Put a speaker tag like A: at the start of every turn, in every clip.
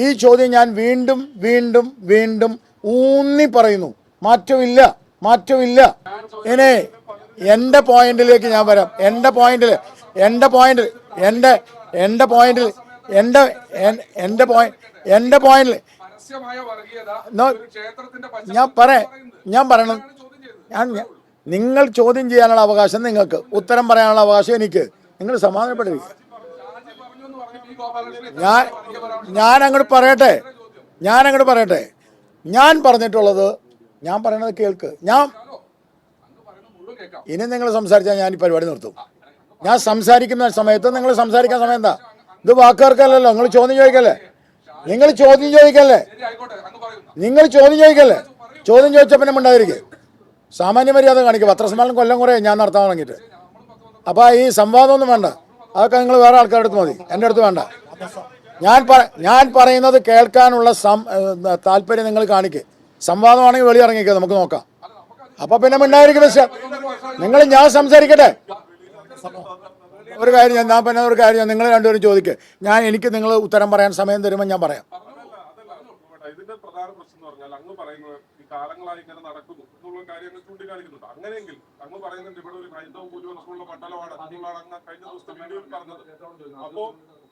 A: ഈ ചോദ്യം ഞാൻ വീണ്ടും വീണ്ടും വീണ്ടും ഊന്നി പറയുന്നു. മാറ്റമില്ല, മാറ്റമില്ല. ഇനി എൻ്റെ പോയിന്റിലേക്ക് ഞാൻ വരാം. എൻ്റെ പോയിന്റിൽ നിങ്ങൾ ചോദ്യം ചെയ്യാനുള്ള അവകാശം നിങ്ങൾക്ക്, ഉത്തരം പറയാനുള്ള അവകാശം എനിക്ക്. നിങ്ങൾ സമാധാനപ്പെട്ടിരിക്കുക. ഞാൻ അങ്ങോട്ട് പറയട്ടെ. ഞാൻ പറഞ്ഞിട്ടുള്ളത് ഞാൻ പറയണത് കേൾക്ക്. ഇനി നിങ്ങൾ സംസാരിച്ചാൽ ഞാൻ ഈ പരിപാടി നിർത്തും. ഞാൻ സംസാരിക്കുന്ന സമയത്ത് നിങ്ങൾ സംസാരിക്കാൻ സമയം എന്താ? ഇത് വാക്കുകൾക്കല്ലല്ലോ. നിങ്ങൾ ചോദ്യം ചോദിക്കല്ലേ. ചോദ്യം ചോദിച്ചാൽ പിന്നെ ഉണ്ടായിരിക്കും. സാമാന്യ മര്യാദ കാണിക്കുക. പത്രസമ്മേളനം കൊല്ലം കുറേ ഞാൻ നടത്താൻ തുടങ്ങിയിട്ട്. അപ്പോൾ ഈ സംവാദമൊന്നും വേണ്ട. അതൊക്കെ നിങ്ങൾ വേറെ ആൾക്കാരുടെ അടുത്ത് മതി, എൻ്റെ അടുത്ത് വേണ്ട. ഞാൻ പറയുന്നത് കേൾക്കാനുള്ള താല്പര്യം നിങ്ങൾ കാണിക്കുക. സംവാദമാണെങ്കിൽ വെളിയിറങ്ങിക്കുക, നമുക്ക് നോക്കാം. അപ്പോൾ പിന്നെ ഉണ്ടായിരിക്കും. ഞാൻ സംസാരിക്കട്ടെ. ഒരു കാര്യം നിങ്ങൾ രണ്ടുപേരും ചോദിക്കുക. എനിക്ക് നിങ്ങൾ ഉത്തരം പറയാൻ സമയം തരുമ്പോൾ ഞാൻ പറയാം.
B: ഇതിന്റെ പ്രധാന പ്രശ്നം എന്ന് പറഞ്ഞാൽ അങ്ങ് പറയുന്നത് ഈ കാലങ്ങളായി ഇങ്ങനെ നടക്കുന്നു എന്നുള്ള കാര്യങ്ങൾ ചൂണ്ടിക്കാണിക്കുന്നുണ്ട്. അങ്ങനെയെങ്കിൽ അങ്ങ് പറയുന്നുണ്ട് ഇവിടെ ഒരു ഹൈന്ദവ ഭൂരിപക്ഷമുള്ള മണ്ഡലമാണ് എന്നുള്ളതാണ് അങ്ങ് കഴിഞ്ഞ ദിവസത്തെ വീഡിയോയിൽ പറഞ്ഞത്.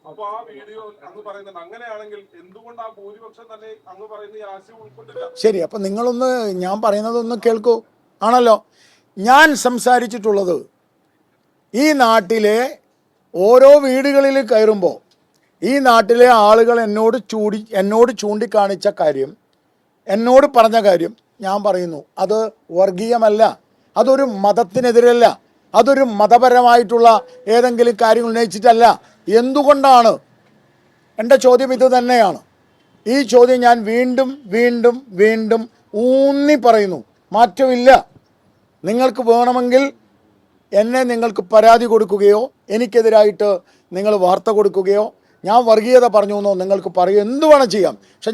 B: അപ്പോ ആ വീഡിയോ അങ്ങ് പറയുന്നുണ്ട്. അങ്ങനെയാണെങ്കിൽ എന്തുകൊണ്ട് ആ ഭൂരിപക്ഷം തന്നെ അങ്ങ് പറയുന്ന ഈ ആശയം ഉൾക്കൊണ്ടില്ല?
A: ശരി, അപ്പൊ നിങ്ങളൊന്ന് ഞാൻ പറയുന്നതൊന്ന് കേൾക്കൂ. ആണല്ലോ, ഞാൻ സംസാരിച്ചിട്ടുള്ളത് ഈ നാട്ടിലെ ഓരോ വീടുകളിൽ കയറുമ്പോൾ ഈ നാട്ടിലെ ആളുകൾ എന്നോട് ചൂണ്ടിക്കാണിച്ച കാര്യം, എന്നോട് പറഞ്ഞ കാര്യം ഞാൻ പറയുന്നു. അത് വർഗീയമല്ല, അതൊരു മതത്തിനെതിരല്ല, അതൊരു മതപരമായിട്ടുള്ള ഏതെങ്കിലും കാര്യങ്ങൾ ഉന്നയിച്ചിട്ടല്ല. എന്തുകൊണ്ടാണ്? എൻ്റെ ചോദ്യം ഇത് തന്നെയാണ്. ഈ ചോദ്യം ഞാൻ വീണ്ടും വീണ്ടും വീണ്ടും ഊന്നി പറയുന്നു. മാറ്റമില്ല. നിങ്ങൾക്ക് വേണമെങ്കിൽ നിങ്ങൾക്ക് പരാതി കൊടുക്കുകയോ എനിക്കെതിരായിട്ട് നിങ്ങൾ വാർത്ത കൊടുക്കുകയോ ഞാൻ വർഗീയത പറഞ്ഞു എന്നോ നിങ്ങൾക്ക് പറയുകയോ എന്ത് വേണം ചെയ്യാം. പക്ഷെ